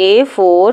A4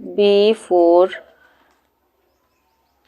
B4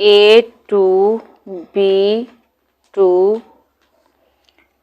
A2B2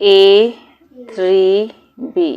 A3B،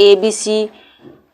ABC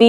B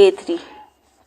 A3،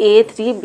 A3B،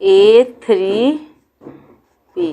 A3B۔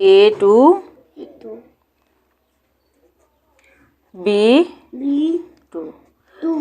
A2B2،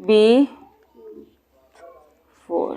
B4،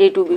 A2B۔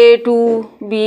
A2B